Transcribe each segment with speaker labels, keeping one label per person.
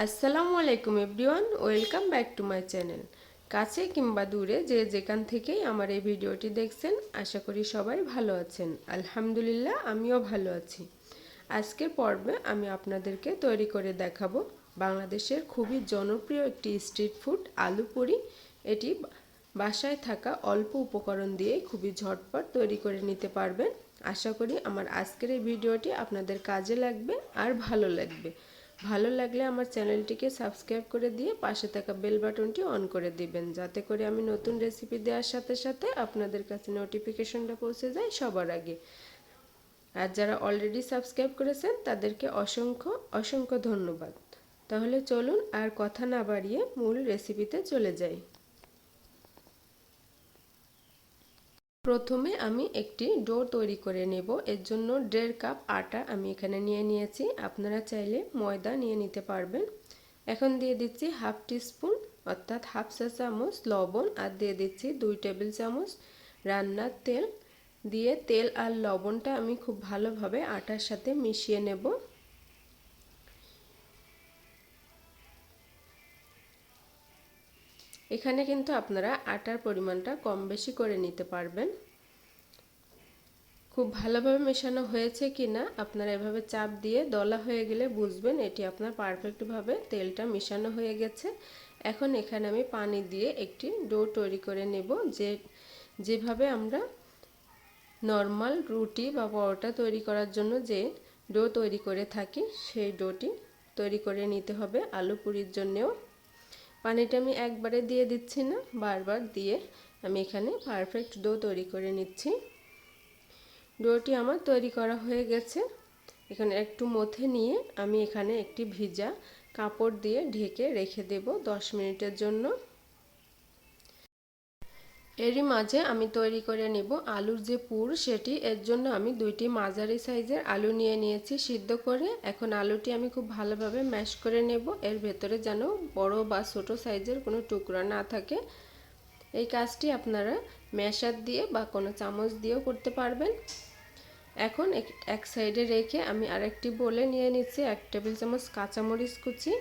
Speaker 1: আসসালামু আলাইকুম everyone, welcome back to my channel. কাছে কিংবা দূরে যে যেখান থেকেই আমার এই ভিডিওটি দেখছেন, আশা করি সবাই ভালো আছেন। আলহামদুলিল্লাহ, আমিও ভালো আছি। আজকের পর্বে আমি আপনাদেরকে তৈরি করে দেখাবো বাংলাদেশের খুবই জনপ্রিয় একটি স্ট্রিট ফুড আলু পুরি। এটি বাসায় থাকা অল্প উপকরণ দিয়ে খুবই ঝটপট তৈরি করে নিতে পারবেন। আশা করি আমার আজকের এই ভিডিওটি আপনাদের কাজে লাগবে আর ভালো লাগবে। ভালো লাগলে আমার চ্যানেলটিকে সাবস্ক্রাইব করে দিয়ে পাশে থাকা বেল বাটনটি অন করে দিবেন, যাতে করে আমি নতুন রেসিপি দেওয়ার সাথে সাথে আপনাদের কাছে নোটিফিকেশনটা পৌঁছে যায় সবার আগে। আর যারা অলরেডি সাবস্ক্রাইব করেছেন তাদেরকে অসংখ্য অসংখ্য ধন্যবাদ। তাহলে চলুন আর কথা না বাড়িয়ে মূল রেসিপিতে চলে যাই। প্রথমে আমি একটি ডো তৈরি করে নেব। এর জন্য 1.5 কাপ আটা আমি এখানে নিয়ে নিয়েছি। আপনারা চাইলে ময়দা নিয়ে নিতে পারবেন। এখন দিয়ে দিচ্ছি হাফ টিস্পুন অর্থাৎ হাফ চা চামচ লবণ, আর দিয়ে দিচ্ছি 2 টেবিল চামচ রান্নার তেল। দিয়ে তেল আর লবণটা আমি খুব ভালোভাবে আটার সাথে মিশিয়ে নেব। এখানে কিন্তু আপনারা আটার পরিমাণটা কম বেশি করে নিতে পারবেন। খুব ভালোভাবে মেশানো হয়েছে কিনা আপনারা এভাবে চাপ দিয়ে দলা হয়ে গেলে বুঝবেন এটি আপনার পারফেক্টভাবে তেলটা মেশানো হয়ে গেছে। এখন এখানে আমি পানি দিয়ে একটি ডো তৈরি করে নেব। যেভাবে আমরা নরমাল রুটি বা পরোটা তৈরি করার জন্য যে ডো তৈরি করে থাকি, সেই ডোটি তৈরি করে নিতে হবে আলু পুরির জন্যেও। পানিটা আমি একবারে দিয়ে দিচ্ছি না, বারবার দিয়ে আমি এখানে পারফেক্ট ডো তৈরি করে নিচ্ছি। ডোটি আমার তৈরি করা হয়ে গেছে। এখানে একটু মথে নিয়ে আমি এখানে একটি ভিজা কাপড় দিয়ে ঢেকে রেখে দেব 10 মিনিটের জন্য। এরই মাঝে আমি তৈরি করে নেব আলুর যে পুর সেটি। এর জন্য আমি 2টি মাঝারি সাইজের আলু নিয়ে নিয়েছি সিদ্ধ করে। এখন আলুটি আমি খুব ভালোভাবে ম্যাশ করে নেব। এর ভেতরে যেন বড় বা ছোট সাইজের কোনো টুকরা না থাকে। এই কাজটি আপনারা ম্যাশার দিয়ে বা কোনো চামচ দিয়েও করতে পারবেন। এখন এক সাইডে রেখে আমি আরেকটি বোলে নিয়ে নিচ্ছি 1 টেবিল চামচ কাঁচামরিচ কুচি,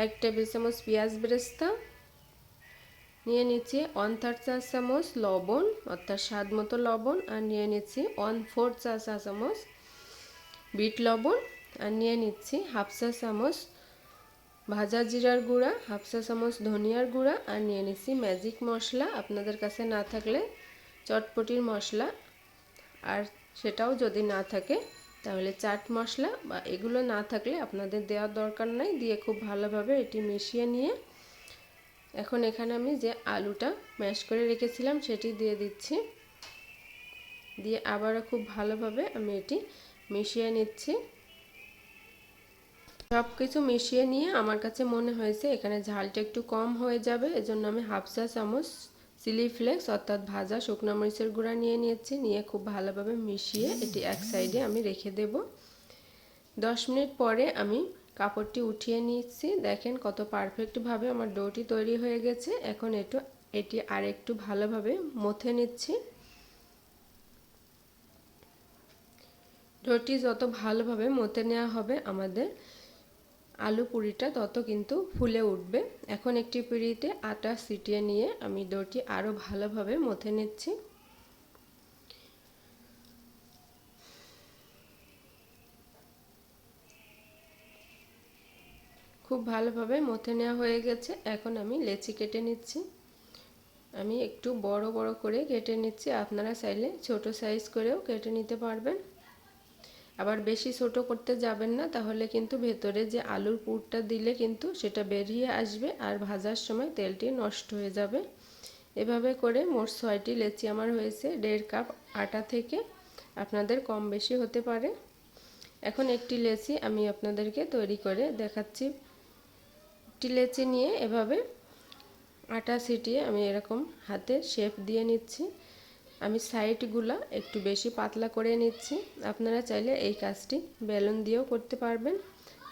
Speaker 1: 1 টেবিল চামচ পেঁয়াজ বেরেস্তা, নিয়ে নিচ্ছি 1/3 চা চামচ লবণ অর্থাৎ স্বাদ মতো লবণ, আর নিয়ে নিচ্ছি 1/4 চা চামচ বিট লবণ, আর নিয়ে নিচ্ছি হাফ চা চামচ ভাজা জিরার গুঁড়া, হাফ চা চামচ ধনিয়ার গুঁড়া, আর নিয়ে নিচ্ছি ম্যাজিক মশলা। আপনাদের কাছে না থাকলে চটপটির মশলা, আর সেটাও যদি না থাকে তাহলে চাট মশলা, বা এগুলো না থাকলে আপনাদের দেওয়ার দরকার নাই। দিয়ে খুব ভালোভাবে এটি মিশিয়ে নিয়ে এখন এখানে আমি যে আলুটা ম্যাশ করে রেখেছিলাম সেটি দিয়ে দিচ্ছি। দিয়ে আবারও খুব ভালোভাবে আমি এটি মিশিয়ে নিচ্ছি। সব কিছু মিশিয়ে নিয়ে আমার কাছে মনে হয়েছে এখানে ঝালটা একটু কম হয়ে যাবে। এজন্য আমি হাফ চা চামচ চিলি ফ্লেক্স অর্থাৎ ভাজা শুকনো মরিচের গুঁড়া নিয়ে নিয়েছি। নিয়ে খুব ভালোভাবে মিশিয়ে এটি এক সাইডে আমি রেখে দেব। 10 মিনিট পরে আমি কাপড়টি উঠিয়ে নিচ্ছি। দেখেন কত পারফেক্টভাবে আমার ডোটি তৈরি হয়ে গেছে। এখন এটি আর একটু ভালোভাবে মথে নিচ্ছি। ডোটি যত ভালোভাবে মথে নেওয়া হবে আমাদের আলু পুরিটা তত কিন্তু ফুলে উঠবে। এখন একটি পিঁড়িতে আটা ছিটিয়ে নিয়ে আমি ডোটি আরও ভালোভাবে মথে নিচ্ছি। খুব ভালোভাবে মথে নেওয়া হয়ে গেছে। এখন আমি লেচি কেটে নিচ্ছি। আমি একটু বড় বড় করে কেটে নিচ্ছি। আপনারা চাইলে ছোট সাইজ করেও কেটে নিতে পারবেন। আবার বেশি ছোট করতে যাবেন না, তাহলে কিন্তু ভেতরে যে আলুর পুরটা দিলে কিন্তু সেটা বেরিয়ে আসবে আর ভাজার সময় তেলটি নষ্ট হয়ে যাবে। এভাবে করে মোট 6টি লেচি আমার হয়েছে 1.5 কাপ আটা থেকে। আপনাদের কম বেশি হতে পারে। এখন একটি লেচি আমি আপনাদেরকে তৈরি করে দেখাচ্ছি। একটি লেচি নিয়ে এভাবে আটা ছিটিয়ে আমি এরকম হাতে শেপ দিয়ে নিচ্ছি। আমি সাইডগুলো একটু বেশি পাতলা করে নিচ্ছি। আপনারা চাইলে এই কাজটি বেলুন দিয়েও করতে পারবেন।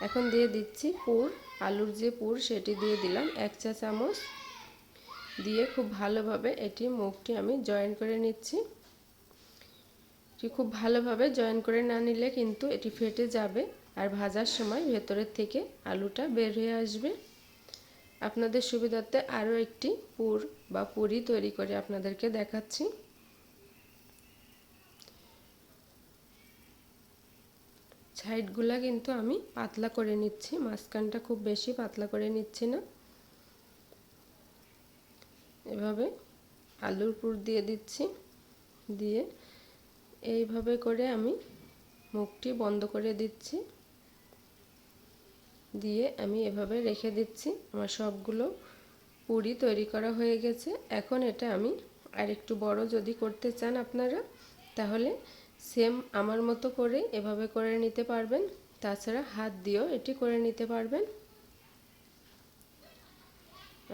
Speaker 1: এখন দিয়ে দিচ্ছি পুর, আলুর যে পুর সেটি দিয়ে দিলাম 1 চা চামচ। দিয়ে খুব ভালোভাবে এটি মুখটি আমি জয়েন করে নিচ্ছি। এটি খুব ভালোভাবে জয়েন করে না নিলে কিন্তু এটি ফেটে যাবে। আর ভাজার সময় ভেতরের থেকে আলুটা বের হয়ে আসবে। আপনাদের সুবিধার্থে আরও একটি পুর বা পুরি তৈরি করে আপনাদেরকে দেখাচ্ছি। সাইডগুলা কিন্তু আমি পাতলা করে নিচ্ছি, মাঝখানটা খুব বেশি পাতলা করে নিচ্ছি না। এভাবে আলুর পুর দিয়ে দিচ্ছি, দিয়ে এইভাবে করে আমি মুখটি বন্ধ করে দিচ্ছি, দিয়ে আমি এভাবে রেখে দিচ্ছি। আমার সবগুলো পুরি তৈরি করা হয়ে গেছে। এখন এটা আমি আরেকটু বড় যদি করতে চান আপনারা, তাহলে সেম আমার মতো করে এভাবে করে নিতে পারবেন। তাছাড়া হাত দিয়েও এটি করে নিতে পারবেন।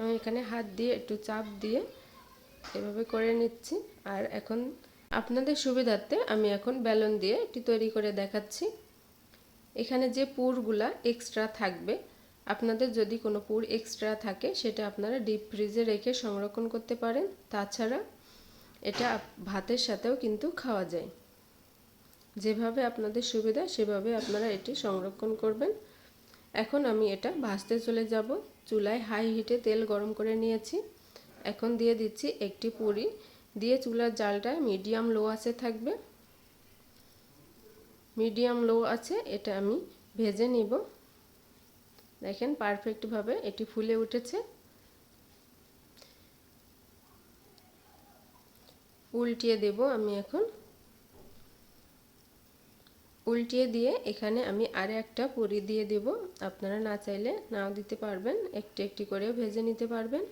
Speaker 1: আমি এখানে হাত দিয়ে একটু চাপ দিয়ে এভাবে করে নিচ্ছি। আর এখন আপনাদের সুবিধার্থে আমি এখন বেলুন দিয়ে এটি তৈরি করে দেখাচ্ছি। এখানে যে পুরগুলা এক্সট্রা থাকবে, আপনাদের যদি কোনো পুর এক্সট্রা থাকে সেটা আপনারা ডিপ ফ্রিজে রেখে সংরক্ষণ করতে পারেন। তাছাড়া এটা ভাতের সাথেও কিন্তু খাওয়া যায়। যেভাবে আপনাদের সুবিধা সেভাবে আপনারা এটি সংরক্ষণ করবেন। এখন আমি এটা ভাজতে চলে যাব। চুলায় হাই হিটে তেল গরম করে নিয়েছি। এখন দিয়ে দিচ্ছি একটি পুরি, দিয়ে চুলার জালটা মিডিয়াম লো আঁচে থাকবে। মিডিয়াম লো আছে এটা আমি ভেজে নিব। দেখেন পারফেক্টভাবে এটি ফুলে উঠেছে। উল্টিয়ে দেব আমি এখন। উল্টিয়ে দিয়ে এখানে আমি আরে একটা পুরি দিয়ে দেব। আপনারা না চাইলে নাও দিতে পারবেন, একটু একটু করেও ভেজে নিতে পারবেন।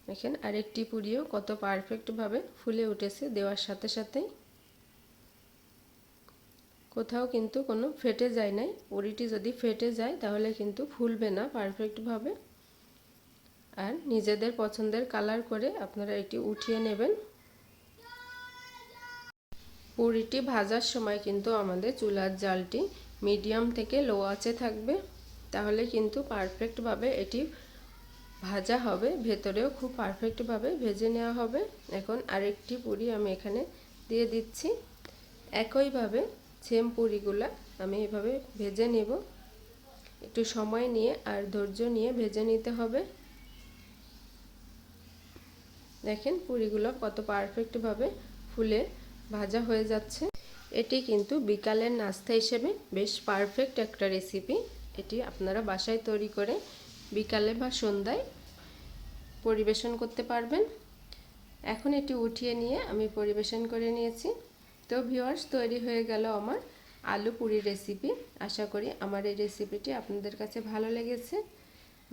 Speaker 1: দেখেন আরেকটি পুরিও কত পারফেক্টভাবে ফুলে উঠেছে দেওয়ার সাথে সাথেই। কোথাও কিন্তু কোনো ফেটে যায় নাই। পুরিটি যদি ফেটে যায় তাহলে কিন্তু ফুলবে না পারফেক্টভাবে। আর নিজেদের পছন্দের কালার করে আপনারা এটি উঠিয়ে নেবেন। পুরিটি ভাজার সময় কিন্তু আমাদের চুলার জালটি মিডিয়াম থেকে লো আঁচে থাকবে, তাহলে কিন্তু পারফেক্টভাবে এটি ভাজা হবে, ভেতরেও খুব পারফেক্টভাবে ভেজে নেওয়া হবে। এখন আরেকটি পুরি আমি এখানে দিয়ে দিচ্ছি। একইভাবে সেম পুরিগুলা আমি এভাবে ভেজে নেব। একটু সময় নিয়ে আর ধৈর্য নিয়ে ভেজে নিতে হবে। দেখেন পুরিগুলো কত পারফেক্টভাবে ফুলে ভাজা হয়ে যাচ্ছে। এটি কিন্তু বিকালের নাস্তা হিসেবে বেশ পারফেক্ট একটা রেসিপি। এটি আপনারা বাসায় তৈরি করে বিকালে বা সন্ধ্যায় পরিবেশন করতে পারবেন। এখন এটি উঠিয়ে নিয়ে আমি পরিবেশন করে নিয়েছি। তো ভিউয়ার্স, তৈরি হয়ে গেল আমার আলু পুরি রেসিপি। আশা করি আমার এই রেসিপিটি আপনাদের কাছে ভালো লেগেছে।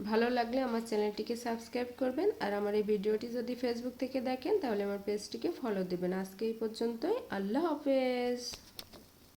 Speaker 1: ভালো লাগলে আমার চ্যানেলটিকে সাবস্ক্রাইব করবেন। আর আমার এই ভিডিওটি যদি ফেসবুক থেকে দেখেন তাহলে আমার পেজটিকে ফলো দিবেন। আজকে এই পর্যন্তই। আল্লাহ হাফেজ।